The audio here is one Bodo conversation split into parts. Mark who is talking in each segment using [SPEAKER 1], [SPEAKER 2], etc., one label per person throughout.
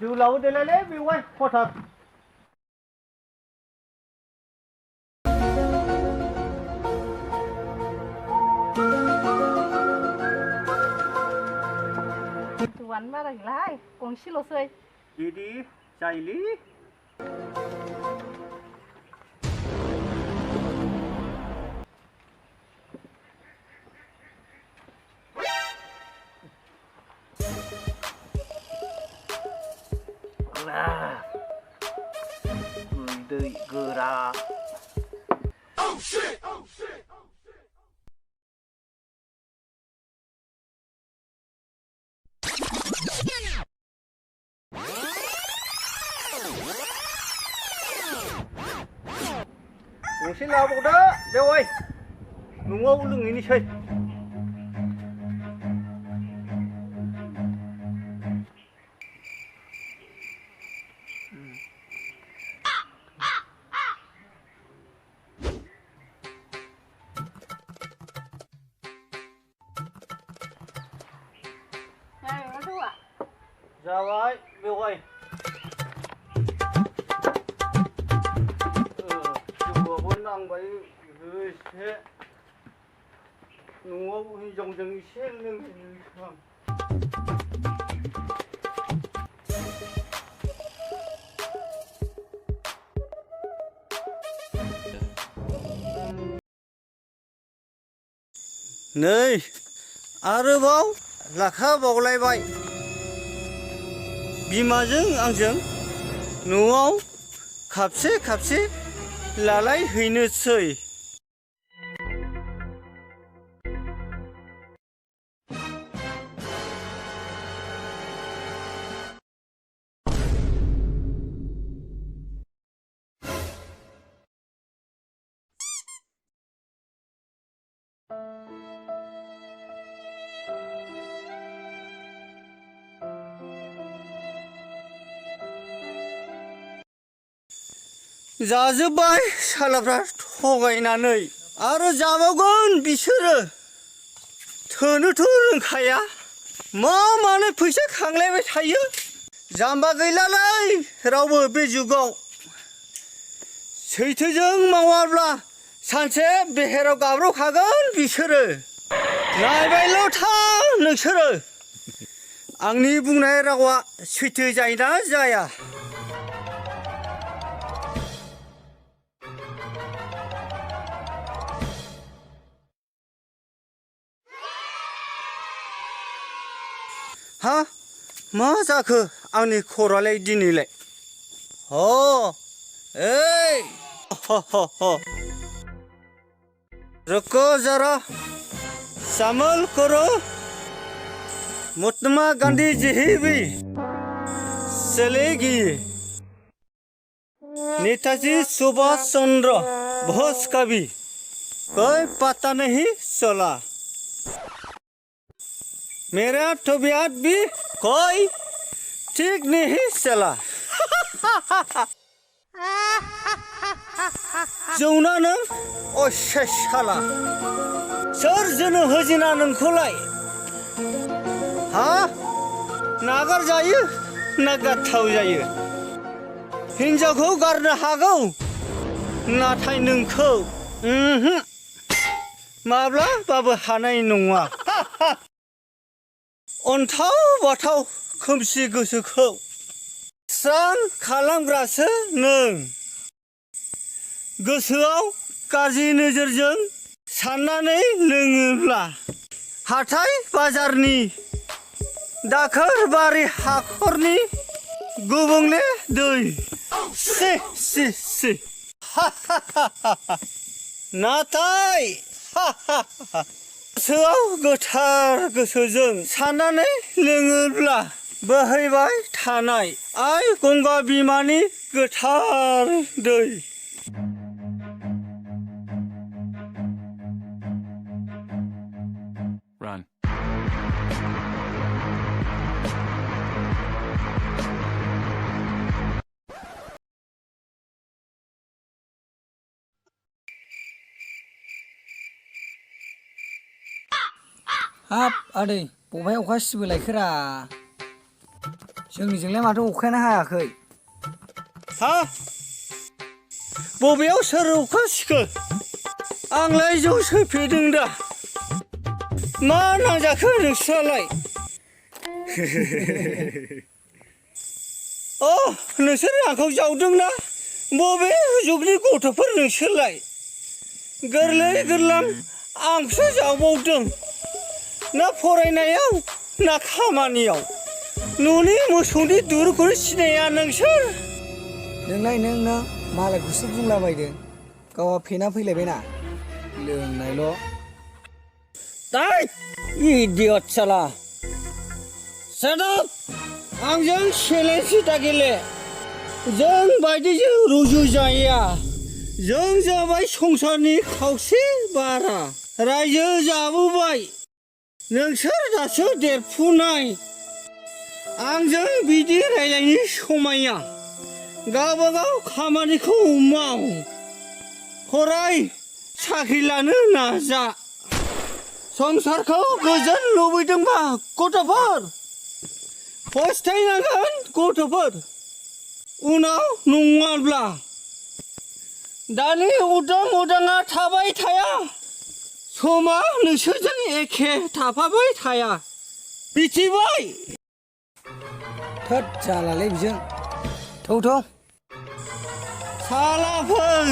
[SPEAKER 1] जुलाव देलायले बेवहाय हथात
[SPEAKER 2] tuan ba rồi lại còn xí lô xơi
[SPEAKER 1] đi chạy lý đợi gờ ra oh shit oh shit xin lào bộ đó đeo ơi đúng không đừng nghĩ đi chơi
[SPEAKER 2] này nó thu à
[SPEAKER 1] dạ vậy biểu ơi đang bấy người sẽ nó dòng dòng xe lên नै आरोबाव लाखाबावलायबाय बिमाजों आंजों न'आव खाबसे खाबसे लालाय हैनोसै जाजोब्बाय सालाफ्रा थगायनानै आरो जाबावगोन बिसोरो थोनोथ' रोंखाया मानो फैसा खांलायबाय थायो जाम्बा गैलालै रावबो बे जुगाव सैथोजों मावाब्ला सानसे बेहेराव गाब्र'खागोन बिसोरो नायबायल' था नोंसोरो आंनि बुंनाय रावा सैथो जायोना जाया हा मा जाखो आंनि खर'आलाय दिनैलाय ओइ रुको जरा संभल करो महात्मा गांधी जी भी चलेगी नेताजी सुभाष चंद्र बोस का भी कोई पता नहीं चला मेरा तबीयत भी कोई ठीक नहीं चला जौना नों असे साला सोर जोनो होजेना नोंखौलाय हा नागार जायो ना गारथाव जायो हिन्जावखौ गारनो हागौ नाथाय नोंखौ माब्लाबाबो हानाय नङा अन्थाव बाथाव खोमसि गोसोखौ स्रां खालामग्रासो नों गोसोआव गाज्रि नोजोरजों साननानै लोङोब्ला हाथाय बाजारनि दाखोर बारि हाखरनि गुबुंले दै सि नाथाय गोसोआव गोथार गोसोजों साननानै लोङोब्ला बोहैबाय थानाय आइ गंगा बिमानि गोथार दै
[SPEAKER 3] Run.
[SPEAKER 4] हाब आदै बबेहाय अखा सिबोलायखोरा
[SPEAKER 3] जोंनिजोंलाय माथो अखायानो हायाखै।
[SPEAKER 1] हा बबेयाव सोर अखा सिखो आंलाय जौसो फेदों दा मा नांजाखो नोंस्रालाय अ नोंसोर आंखौ जावदोंना बबे जुगनि गथ'फोर नोंसोरलाय गोरलै गोरलाम आंखौसो जावबावदों ना फरायनायाव ना खामानियाव न'नि मोसौनि दुरुंखौनो सिनाया नोंसोर
[SPEAKER 3] नों मालायखौसो बुंलाबायदों गावहा फेना फैलायबायना लोंनायल'
[SPEAKER 1] दाय इडियट साला सादाब आंजों चेलेन्ज दा गेले जों बायदिजों रुजु जाया जों जाबाय संसारनि खावसे बारा रायजो जाबोबाय नोंसोर दासो देरफुनाय आंजों बिदि रायलायनो समाया गावबागाव खामानिखौ माव फराय साख्रि लानो नाजा संसारखौ गोजोन लुबैदोंबा गथ'फोर फस्थायनांगोन गथ'फोर उनाव नङाब्ला दानि उदाङा थाबाय थाया समा नोंसोरजों एखे थाफाबाय थाया मिथिबाय
[SPEAKER 3] थोद जालालै बिजों थौ
[SPEAKER 1] सालाफोर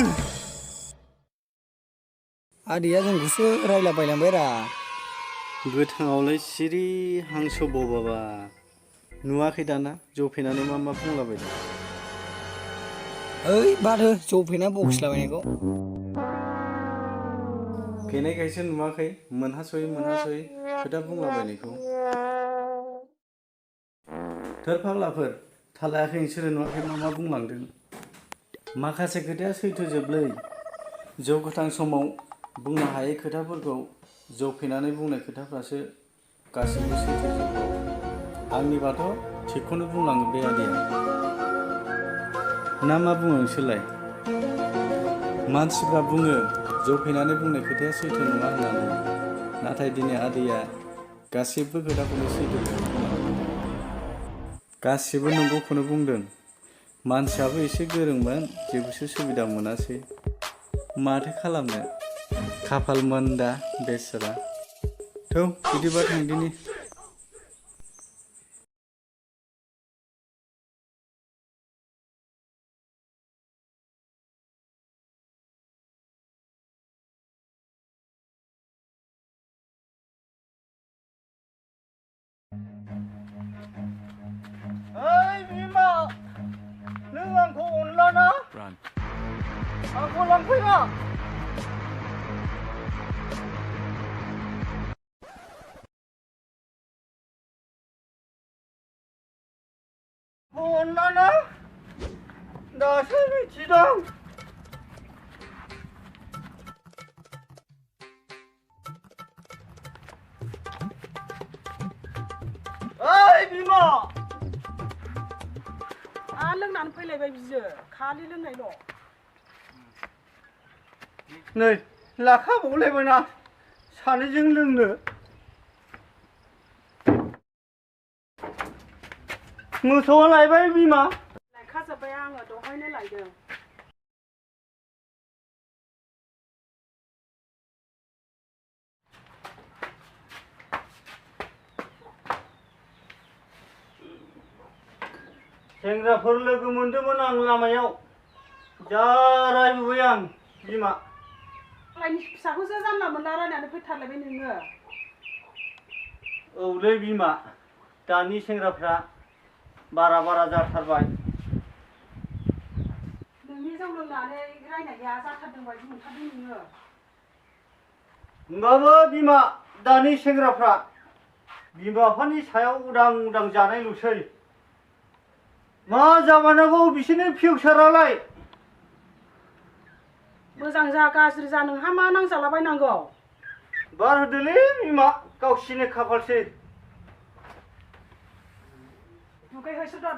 [SPEAKER 3] आदैया जोंखौसो रायलाबायलांबाय रा
[SPEAKER 1] गोथाङावलाय सिरि हांसो बाबा नुवाखै दाना जफेनानै मा बुंलाबायदों
[SPEAKER 3] ओइ बाथो जौ फेना बखिलाबायनायखौ
[SPEAKER 1] फेनायखायसो नुवाखै मोनहासयै खोथा बुंलाबायनायखौ थोर फाग्लाफोर थालायाखै नोंसोरो नुवाखै मा बुंलांदों माखासे खोथाया सैथोजोबलै जौ गोथां समाव बुंनो हायै खोथाफोरखौ जौ फेनानै बुंनाय खोथाफ्रासो गासिबो सैथोजोब आंनिबाथ' थिगखौनो बुंलाङो बे आदैया ना मा बुङो नोंसोरलाय मानसिफ्रा बुङो जौ फेनानै बुंनाय खोथाया सैथो नङा होननानै नाथाय दिनै आदैया गासिबो खोथाखौनो सैथो गासिबो नंगौखौनो बुंदों मानसियाबो एसे गोरोंमोन जेबोसो सुबिदा मोनासै माथो खालामनो खाफाल मोनदा बेसरा थौ बिदिबा थांदिनि ओइ बिमा नों आंखौ अनला ना आंखौ लांफैना अनला ना दासो मिथिदों ओइ बिमा
[SPEAKER 2] लोंनानै फैलायबाय बियो खालि लोंनायल'
[SPEAKER 1] नै लाखाबावलायबायना सानैजों लोंनो मोसौआ लायबाय बिमा
[SPEAKER 2] लायखाजोब्बाय आङो दहायनो लायदों
[SPEAKER 1] सेंग्राफोर लोगो मोनदोंमोन आं लामायाव जा रायबोबाय आं बिमा
[SPEAKER 2] मालायनि फिसाखौसो जानला मोनला रायनानै फैथारलायबाय नोङो
[SPEAKER 1] औलै बिमा दानि सेंग्राफ्रा बारा जाथारबाय
[SPEAKER 2] नोंनि जौ लोंनानै रायनाया जाथारदों बायदि मोनथारदों नोङो
[SPEAKER 1] होमबाबो बिमा दानि सेंग्राफ्रा बिमा बिफानि सायाव उदां जानायल'सै मा जाबावनांगौ बिसोरनि फिउचारालाय
[SPEAKER 2] मोजां जा गाज्रि जा नोंहा मा नांजालाबायनांगौ
[SPEAKER 1] बार होदोलै बिमा गावसिनि खाफालसै
[SPEAKER 2] दुगैहैसोदा